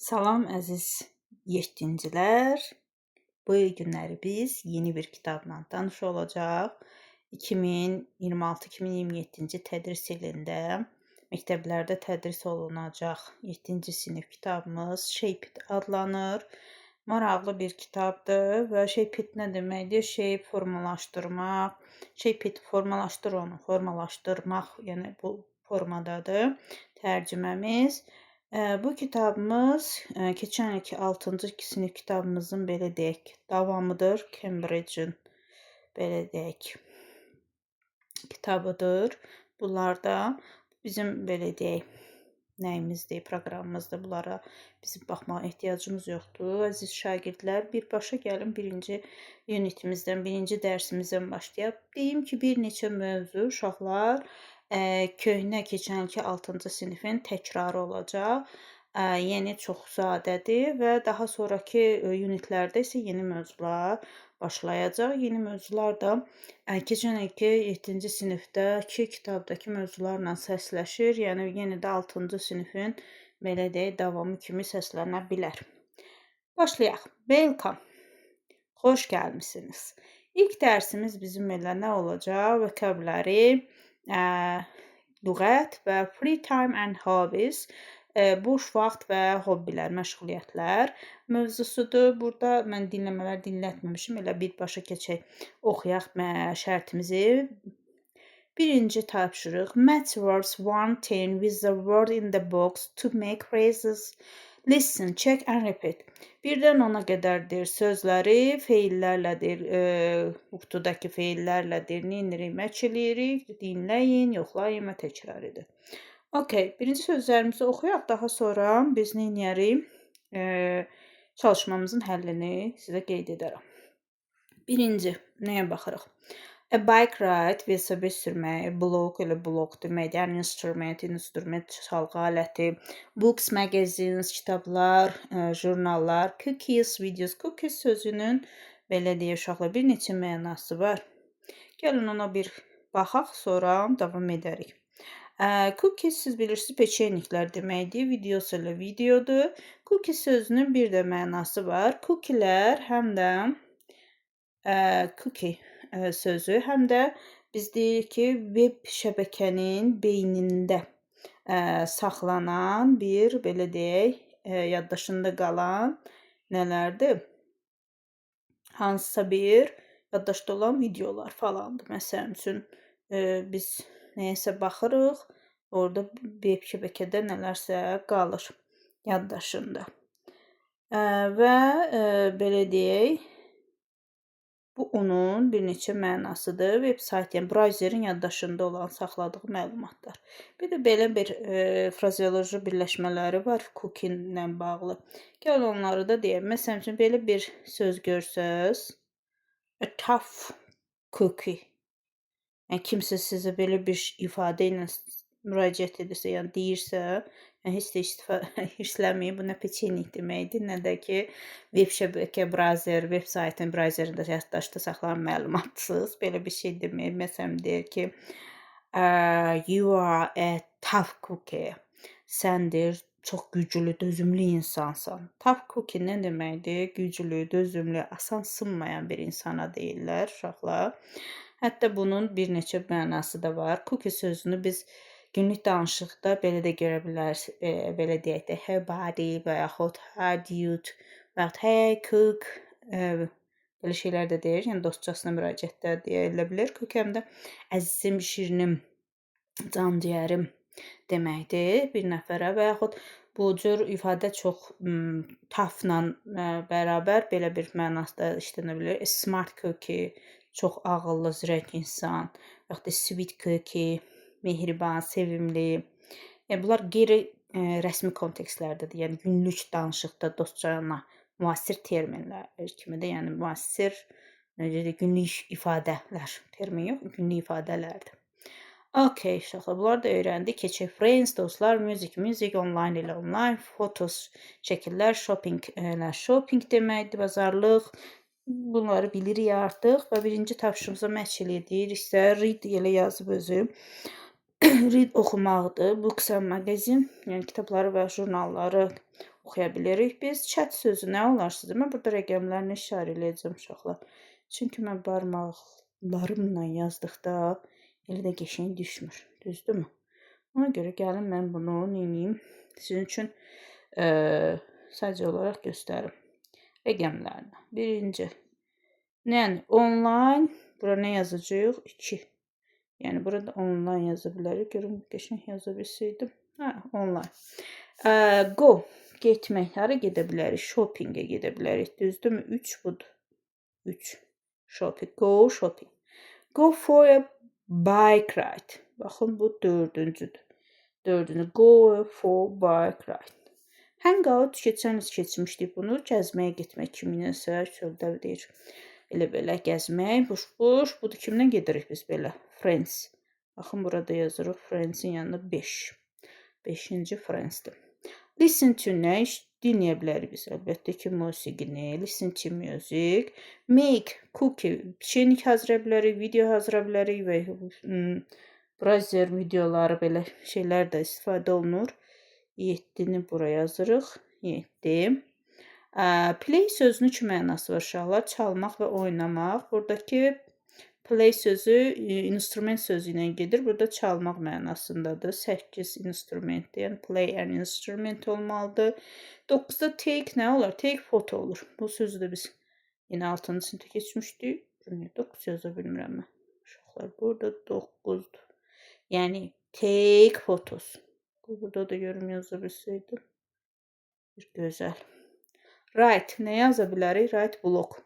Salam əziz yetkincilər. Bu günləri biz yeni bir kitabla tanış olacaq. 2026-2027-ci tədris ilində məktəblərdə tədris olunacaq 7-ci sinif kitabımız Shape It adlanır. Maraqlı bir kitabdır və Shape It nə deməkdir? Shape formalaşdırmaq, Shape It formalaşdır onu, formalaşdırmaq, yəni bu formadadır tərcüməmiz. Bu kitabımız keçən ilki 6-cı sinif kitabımızın belə deyək davamıdır. Cambridge-in belə deyək kitabıdır. Bunlar da bizim belə deyək nəyimizdir, proqramımızdır. Bunlara bizim baxmağa ehtiyacımız yoxdur. Əziz şagirdlər, birbaşa gəlin birinci unitimizdən, birinci dərsimizdən başlayaq. Deyim ki, bir neçə mövzu uşaqlar köhnə keçən ilki 6-cı sinifin təkrarı olacaq. Yəni çox sadədir və daha sonraki unitlərdə isə yeni mövzular başlayacaq. Yeni mövzular da keçən ilki 7-ci sinifdəki kitabdakı mövzularla səsləşir. Yəni yenə də 6-cı sinifin belə deyək davamı kimi səslənə bilər. Başlayaq. Welcome. Xoş gəlmisiniz. İlk dərsimiz bizim elə nə olacaq? Vocabulary, lüğət və free time and hobbies, boş vaxt və hobbilər, məşğuliyyətlər mövzusudur. Burada mən dinləmələr dinlətməmişim. Elə birbaşa keçək, oxuyaq şərtimizi. Birinci tapşırıq. Match words 1-10 with the word in the box to make phrases. Listen, check and repeat. Birdən 10-a qədərdir sözləri, feillərlədir, qutudakı feillərlədir, neyinirik, mətch eləyirik, dinləyin, yoxlayın və təkrar edin. Okay, birinci sözlərimizi oxuyaq, daha sonra biz neyniyərik? Çalışmamızın həllini sizə qeyd edərəm. Birinci, nəyə baxırıq? A bike ride, velosiped sürmək, blok, elə blok deməkdir, yəni instrument, çalğı aləti, books, magazines, kitablar, jurnallar, cookies, videos. Cookies sözünün belə deyə uşaqlar bir neçə mənası var. Gəlin ona bir baxaq, sonra davam edərik. Cookies siz bilirsiniz, peçeniklər deməkdir, videos elə videodur. Cookies sözünün bir də mənası var. Cookielər həm də cookie sözü həm də biz deyirik ki, web şəbəkənin beynində saxlanan bir, belə deyək, yaddaşında qalan nələrdir? Hansısa bir yaddaşda olan videolar falandır. Məsələn üçün biz nəyəsə baxırıq, orada web şəbəkədə nələrsə qalır yaddaşında. Və belə deyək, bu onun bir neçə mənasıdır. Web sayt, yəni browserin yaddaşında olan, saxladığı məlumatlar. Bir də belə bir frazeoloji birləşmələri var cookie ilə bağlı. Gəl onları da deyək. Məsələn üçün belə bir söz görsəz, a tough cookie. Yəni kimsə sizə belə bir ifadə ilə müraciət edirsə, yəni deyirsə, yəni heç də hirslənməyin, bu nə peçenik deməkdir, nə də ki, web şəbəkə browser, web saytın browserində yaddaşda saxlanan məlumatsız, belə bir şey demək. Məsələn deyir ki, you are a tough cookie. Səndir çox güclü, dözümlü insansan. Tough cookie nə deməkdir? Güclü, dözümlü, asan sınmayan bir insana deyirlər uşaqlar. Hətta bunun bir neçə mənası da var. Cookie sözünü biz günlük danışıqda belə də görə bilərsiniz. Belə deyək də, hey buddy və yaxud hey dude və yaxud hey cook. Belə şeylər də deyir. Yəni dostcasına müraciətdə deyilə bilər. Cook həm də əzizim, şirinim, can ciyərim deməkdir bir nəfərə və yaxud bu cür ifadə çox toughla bərabər belə bir mənasında işlənə bilər. Smart cookie, çox ağıllı, zirək insan, yaxud da sweet cookie, mehriban, sevimli. Bunlar qeyri-rəsmi kontekstlərdədir. Yəni günlük danışıqda dostcana müasir terminlər kimidir. Yəni müasir günlük ifadələr, termin yox, günlük ifadələrdir. Okay, uşaqlar, bunları da öyrəndik. Keçək friends, dostlar, music, online ilə online, fotos, şəkillər, shopping deməkdir, bazarlıq. Bunları bilirik artıq və birinci tapşırığımıza match eləyiriksə, read elə yazıb özü. Read oxumaqdır. Books and magazine, yəni kitabları və jurnalları oxuya bilirik. Biz chat sözü nə olar sizə? Mən burada rəqəmlərini işarə edəcəm uşaqlar. Çünki mən barmaqlarımla yazdıqda elə də qəşəng düşmür. Düzdürmü? Ona görə gəlin mən bunu neyim? Sizin üçün sadəcə olaraq göstərim. Rəqəmlərini. Birinci. Yəni online, bura nə yazacağıq? 2. Yəni burada online yaza bilərik. Görün qəşəng yaza bilsəydim. Online. Go, getmək. Hara gedə bilərik? Shoppingə gedə bilərik. Düzdürmü? 3 budur. 3. Shopping. Go shopping. Go for a bike ride. Baxın bu 4-cüdür. 4-cü. Go for bike ride. Hangout keçmişdik bunu. Gəzməyə getmək kiminəsə çöldə deyir. Elə belə gəzmək, boş-boş. Budur kimlə gedirik biz belə? Friends. Baxın burada yazırıq. Friends-in yanında 5. 5-ci Friends-dir. Listen to nə? Dinləyə bilərik biz. Əlbəttə ki, musiqini. Listen to music. Make cookie. Pişenik hazıra bilərik, video hazıra bilərik və browser videoları belə şeylər də istifadə olunur. 7-ni buraya yazırıq. 7. Play sözünün iki mənası var uşaqlar. Çalmaq və oynamaq. Buradakı play sözü instrument sözü ilə gedir. Burada çalmaq mənasındadır. 8 instrumentdir. Yəni play an instrument olmalıdır. 9-da take nə olar? Take photo olur. Bu sözü də biz yenə 6-cı sinifdə keçmişdik. 9 yaza bilmirəm mən. Uşaqlar burada 9-dur. Yəni take photos. Burada da görüm yaza bilsəydim. Bir gözəl. Write. Nə yaza bilərik? Write block.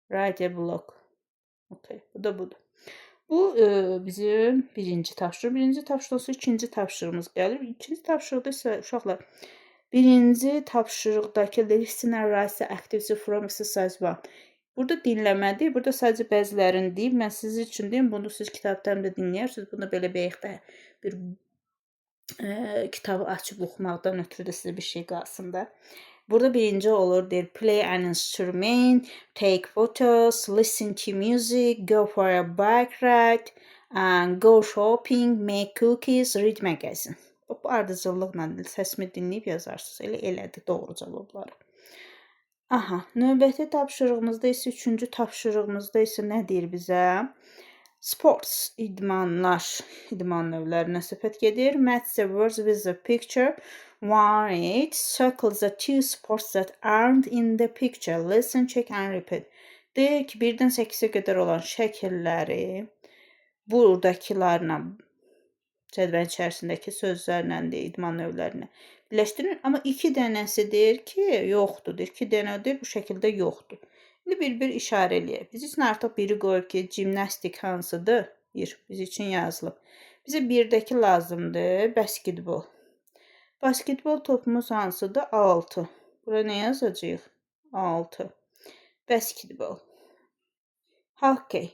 Write a block. Okay. Bu da budur. Bu bizim birinci tapşırıq. Birinci tapşırıqsa ikinci tapşırığımız gəlir. İkinci tapşırıqda isə uşaqlar birinci tapşırıqdakı listen and write activity from exercise 1. Burada dinləmədir. Burada sadəcə bəzilərini deyib. Mən sizin üçün deyim. Bunu siz kitabdan da dinləyirsiniz. Bunu belə bəyəkdə bir kitabı açıb oxumaqdan ötürü də sizə bir şey qalsın da. Burada birinci olur, deyir, play an instrument, take photos, listen to music, go for a bike ride, and go shopping, make cookies, read magazine. Bu ardıcıllıqla səsimi dinləyib yazarsınız. Elədir, doğru cavabları. Aha, növbəti tapşırığımızda isə, üçüncü tapşırığımızda isə nə deyir bizə? Sports, idmanlar, idman növlərinə söhbət gedir. Match the words with the picture. 1-8. Circle the two sports that aren't in the picture. Listen, check and repeat. Deyir ki, 1-dən 8-ə qədər olan şəkilləri buradakilərlə, cədvəlin içərisindəki sözlərlə deyir, idman növlərinə birləşdirin. Amma 2 dənəsi deyir ki, yoxdur. 2 dənə deyir, bu şəkildə yoxdur. İndi bir-bir işarə eləyək. Biz üçün artıq biri qoyub ki, gimnastik hansıdır? 1. Biz üçün yazılıb. Bizə 1-dəki lazımdır. Basketbol. Basketbol topumuz hansıdır? 6. Bura nə yazacağıq? 6. Basketbol. Hockey.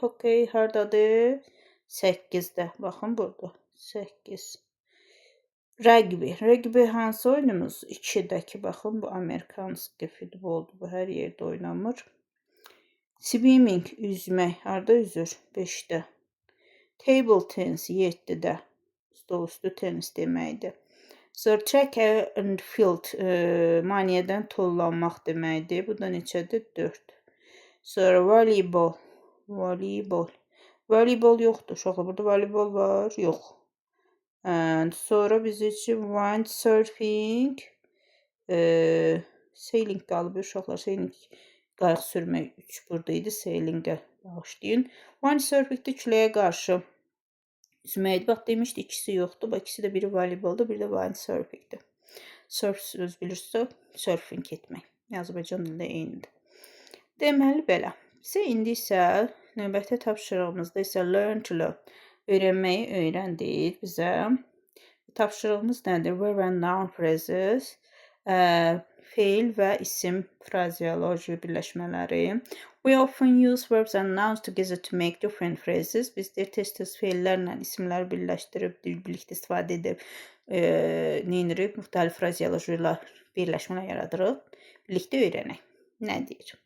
Hockey hardadır? 8-də. Baxın burada. 8. Rugby hansı oyunumuz? 2-dəki. Baxın, bu amerikanski futboldur. Bu hər yerdə oynanır. Swimming, üzmək. Harda üzür? 5-də. Table tennis, 7-də. Stolüstü tenis deməkdir. So, track and field, maniyədən tollanmaq deməkdir. Bu da neçədir? 4. Sonra voleybol. Voleybol yoxdur. Uşaqlar, burada voleybol var? Yox. Sonra biz üçün windsurfing, sailing qalıb, uşaqlar, sailing qayıq sürmək 3 burada idi, sailingə başlayın. Windsurfingdə küləyə qarşı üzməkdir. Bax, demişdi, ikisi yoxdur. Bax, ikisi də biri voleyboldur, biri də windsurfingdir. Surf söz bilirsə, surfing etmək. Azərbaycan dilində eynidir. Deməli, belə. Bizə indi isə növbəti tapşırığımızda isə learn to learn. Öyrənməyi öyrəndik bizə. Tapşırığımız nədir? Verb and noun phrases. Feil və isim frazeoloji birləşmələri. We often use verbs and nouns together to make different phrases. Biz tez-tez feillərlə isimləri birləşdirib, birlikdə istifadə edib, neyinirik? Müxtəlif frazeoloji birləşmələr yaradırıq. Birlikdə öyrənək. Nə deyir?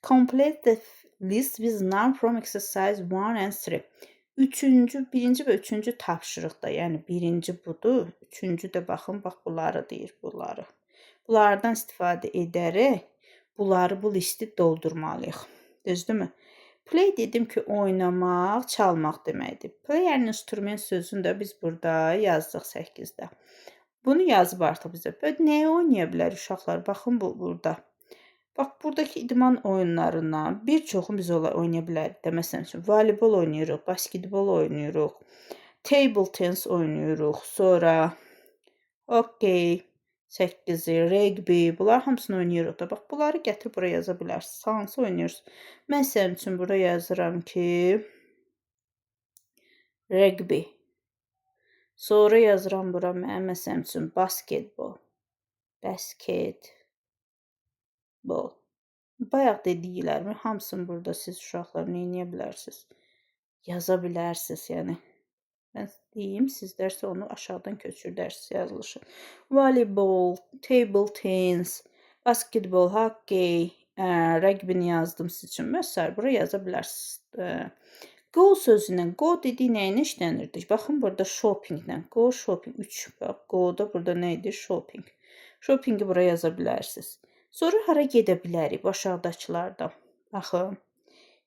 Complete the list with noun from exercise 1 and 3. Birinci və üçüncü tapşırıqda, yəni birinci budur, üçüncü də baxın, bax bunları deyir, bunları. Bunlardan istifadə edərək bu listi doldurmalıyıq. Düzdürmü? Play dedim ki, oynamaq, çalmaq deməkdir. Play an instrument sözünü də biz burada yazdıq 8-də. Bunu yazıb artıq bizə. Nəyə oynaya bilər uşaqlar? Baxın burada. Bax, buradakı idman oyunlarından bir çoxunu biz oynaya bilərik də. Məsələn üçün, voleybol oynayırıq, basketbol oynayırıq, table tennis oynayırıq, sonra okey, 8-i, rugby, bunlar hamısını oynayırıq da. Bax, bunları gətirib buraya yaza bilərsiniz. Hansı oynayırsınız? Mən sənin üçün bura yazıram ki, rugby. Sonra yazıram bura mən məsələn üçün basketbol. Bayaq dediklərimi hamısını burada siz uşaqlar eləyə bilərsiniz. Yaza bilərsiniz, yəni. Mən deyim, sizlər isə onu aşağıdan köçürdərsiniz yazılışı. Voleybol, table tennis, basketbol, hockey, rugby-ni yazdım siz üçün. Məsələn, bura yaza bilərsiniz. Go sözündən, go dediyi nəyinə işlənirdik? Baxın, burada shoppinglə. Go shopping. 3. Bax, go-da burada nə idi? Shopping. Shoppingi bura yaza bilərsiniz. Sonra hara gedə bilərik? Aşağıdakılardan. Baxın.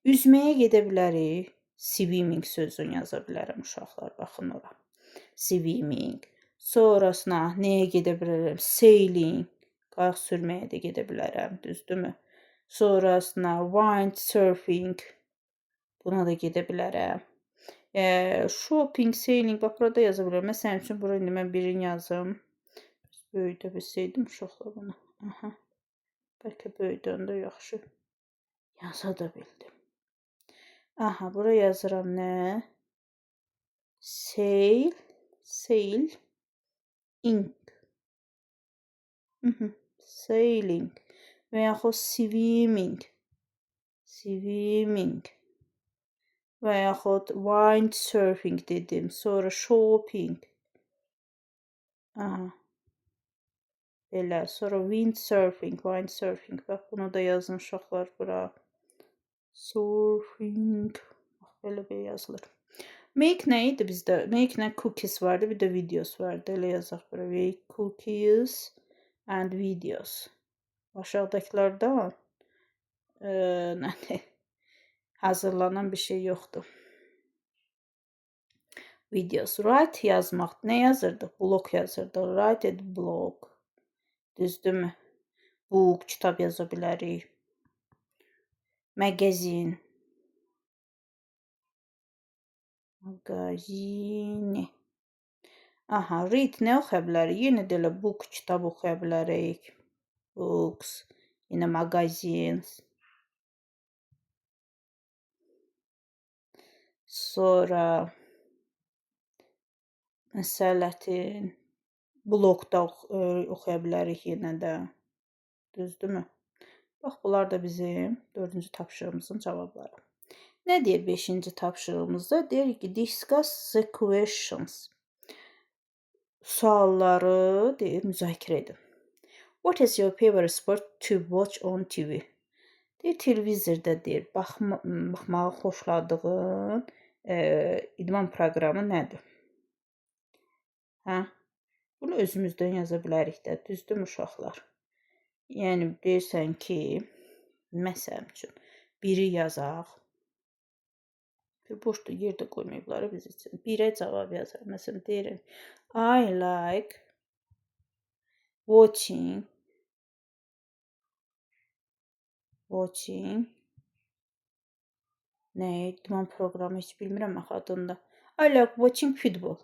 Üzməyə gedə bilərik. Swimming sözünü yaza bilərəm uşaqlar. Baxın ora. Swimming. Sonrasına nəyə gedə bilərəm? Sailing. Qayıq sürməyə də gedə bilərəm. Düzdürmü? Sonrasına windsurfing. Buna da gedə bilərəm. Shopping, sailing. Bax, burada yaza bilərəm. Məsələn üçün, bura indi mən birini yazım. Böyüdə bilsəydim uşaqlar bunu. Aha. Bəlkə böyüdən də yaxşı yaza da bildim. Aha, bura yazıram nə? Sailing. Sailing. Və yaxud swimming. Və yaxud windsurfing dedim. Sonra shopping. Aha. Belə, sonra windsurfing. Bax, bunu da yazın uşaqlar bura. Surfing. Bax, belə yazılır. Make nə idi bizdə? Make nə cookies vardı, bir də videos vardı. Elə yazaq bura. Make cookies and videos. Aşağıdakılardan hazırlanan bir şey yoxdur. Videos. Write yazmaq. Nə yazırdıq? Blog yazırdıq. Write a blog. Düzdürmü? Book, kitab yaza bilərik. Magazine. Aha, read nə oxuya bilərik? Yenə də elə book, kitab oxuya bilərik. Books. Yenə magazines. Sonra məsələtin blogda oxuya bilərik yenə də. Düzdürmü? Bax, bunlar da bizim 4-cü tapşırığımızın cavabları. Nə deyir 5-ci tapşırığımızda? Deyir ki, discuss the questions. Sualları deyir, müzakirə edin. What is your favorite sport to watch on TV? Deyir, televizorda deyir, baxmağı xoşladığın idman proqramı nədir? Hə? Bunu özümüzdən yaza bilərik də, düzdürmü uşaqlar? Yəni, deyirsən ki, məsələn üçün, biri yazaq. Boşdur, yerdə qoymayıblar biz üçün. Birə cavab yazaq. Məsələn, deyirəm, I like watching nə, idman proqramı heç bilmirəm axı adında. I like watching football.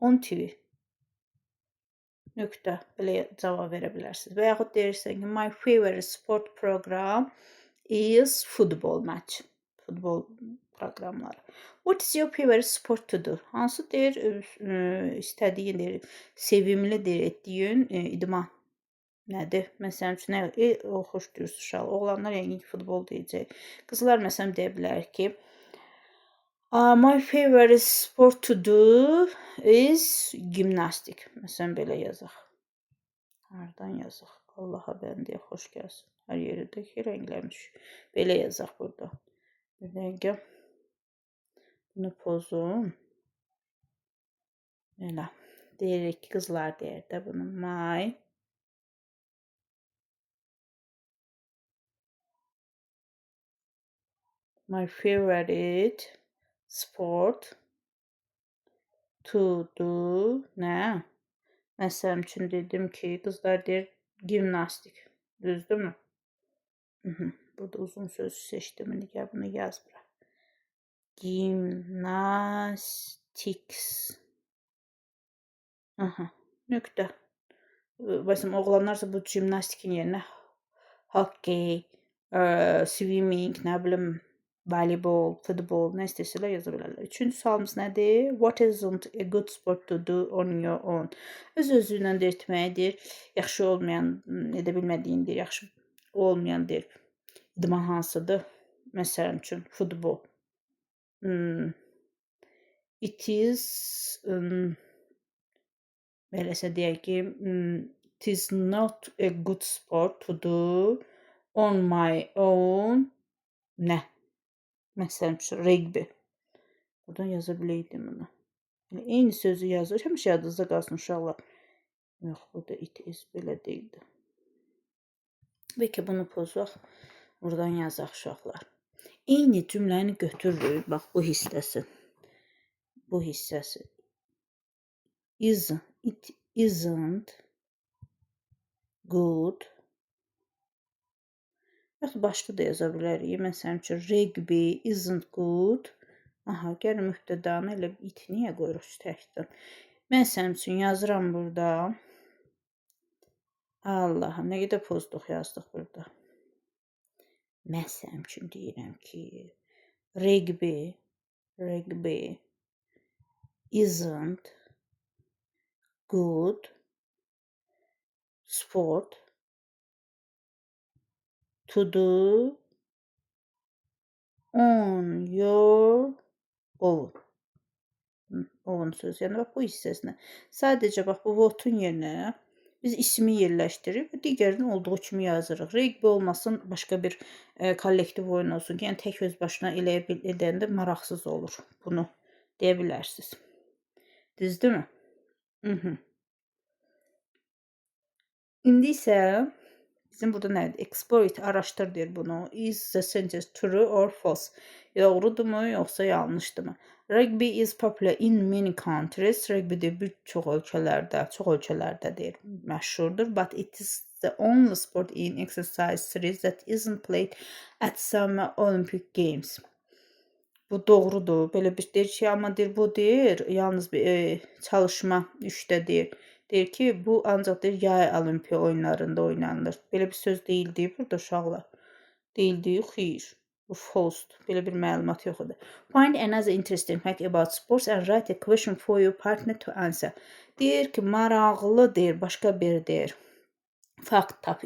On TV. Nöqtə. Belə cavab verə bilərsiniz. Və yaxud deyirsən ki, my favorite sport program is football match. Futbol proqramları. What is your favorite sport to do? Hansı deyir, istədiyin deyir, sevimli deyir, etdiyin idman nədir? Məsələn üçün, o xoş deyir uşaq. Oğlanlar yəqin ki, futbol deyəcək. Qızlar məsələn deyə bilər ki, my favorite sport to do is gimnastik. Məsələn, belə yazaq. Hardan yazaq? Allaha bəndiyə xoş gəlsin. Hər yerdəki rəngləmiş. Belə yazaq burada. Bir dəqiqə. Bunu pozum. Belə. Deyirik ki, qızlar deyir də bunu. My favorite sport to do. Nə? Məsələn üçün dedim ki, qızlar deyir gimnastik. Düzdürmü? Burada uzun söz seçdim. İndi gəl bunu yaz bura. Gymnastics. Nöqtə. Məsələn, oğlanlarsa bu gimnastikin yerinə hockey, swimming, nə bilim, voleybol, futbol, nə istəsələr yaza bilərlər. Üçüncü sualımız nədir? What isn't a good sport to do on your own? Öz-özünə də etməyidir. Yaxşı olmayan, edə bilmədiyindir, yaxşı olmayandır. İdman hansıdır? Məsələn üçün, futbol. It is, beləsə deyək ki, it is not a good sport to do on my own. Nə? Məsələn üçün, rugby. Buradan yaza biləydim bunu. Yəni, eyni sözü yazır. Həmişə yadınızda qalsın uşaqlar. Yox, burada it is belə deyildi. Bəlkə bunu pozaq. Buradan yazaq uşaqlar. Eyni cümləni götürürük. Bax, bu hissəsi. Bu hissəsi. It isn't good. Yaxud başda da yaza bilərik. Məsələn üçün, rugby isn't good. Aha, gəlin mübtədanı elə it niyə qoyuruq təkdən? Məsələn üçün, yazıram burada. Allahım, nə qədər pozduq yazdıq burada. Məsələn üçün deyirəm ki, rugby isn't good sport to do on your own. Own söz. Yəni, bax, bu hissəsinə. Sadəcə, bax, bu votun yerinə biz ismi yerləşdirib, digərini olduğu kimi yazırıq. Rugby olmasın, başqa bir kollektiv oyun olsun ki, yəni tək öz başına edəndə maraqsız olur. Bunu deyə bilərsiniz. Düzdürmü? İndi isə bizim burada nədir? Exploit, araşdır deyir bunu. Is the sentence true or false? Doğrudurmu, yoxsa yanlışdırmı? Rugby is popular in many countries. Rugby də bir çox ölkələrdə deyir, məşhurdur. But it is the only sport in exercise series that isn't played at Summer Olympic Games. Bu doğrudur. Belə bir deyir ki, amma deyir, bu deyir, yalnız bir çalışma 3-də deyir. Deyir ki, bu ancaq deyir, yay olimpiya oyunlarında oynanılır. Belə bir söz deyildi burada uşaqlar. Deyildi, xeyr. Bu false-dur. Belə bir məlumat yox idi. Find another interesting fact about sports and write a question for your partner to answer. Deyir ki, maraqlı deyir, başqa bir deyir. Fakt tap,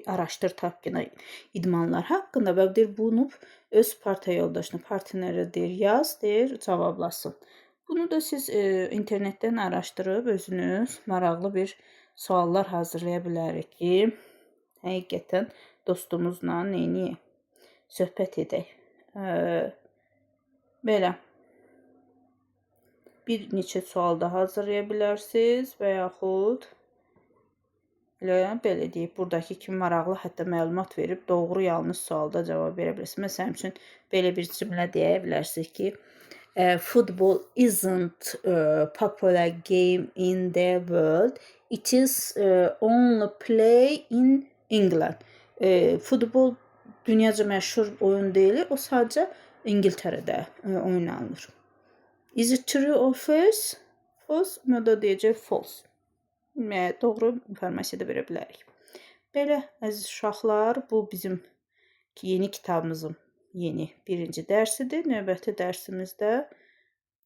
araşdır tap yine idmanlar haqqında və deyir, bunu öz partiya yoldaşına, partnerə deyir, yaz, deyir, cavablasın. Bunu da siz internetdən araşdırıb özünüz maraqlı bir suallar hazırlaya bilərik ki, həqiqətən dostumuzla neyini söhbət edək. Belə bir neçə sual da hazırlaya bilərsiniz və yaxud belə deyib, buradakı kimi maraqlı hətta məlumat verib doğru yanlış sualda cavab verə bilərsiniz. Məsələn üçün belə bir cümlə deyə bilərsiniz ki, football isn't a popular game in the world. It is only play in England. Futbol dünyaca məşhur oyun deyil, o sadəcə İngiltərədə oynanılır. Is it true or false? False, o da deyəcək false. Doğru informasiya da verə bilərik. Belə, əziz uşaqlar, bu bizim yeni kitabımızın birinci dərsidir. Növbəti dərsimizdə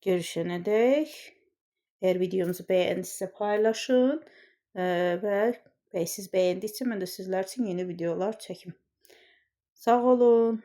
görüşənədək. Əgər videomuzu bəyəndisə paylaşın və siz bəyəndikcə mən də sizlər üçün yeni videolar çəkim. Sağ olun.